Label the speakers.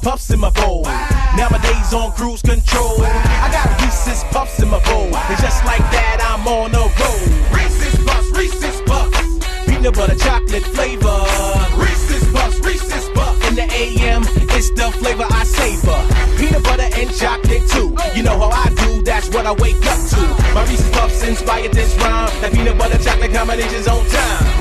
Speaker 1: Puffs in my bowl. Nowadays on cruise control. I got Reese's Puffs in my bowl. And just like that, I'm on a roll. Reese's Puffs, Reese's Puffs. Peanut butter chocolate flavor. Reese's Puffs, Reese's Puffs. In the AM, it's the flavor I savor. Peanut butter and chocolate too. You know how I do, that's what I wake up to. My Reese's Puffs inspired this rhyme. That peanut butter chocolate combination's on time.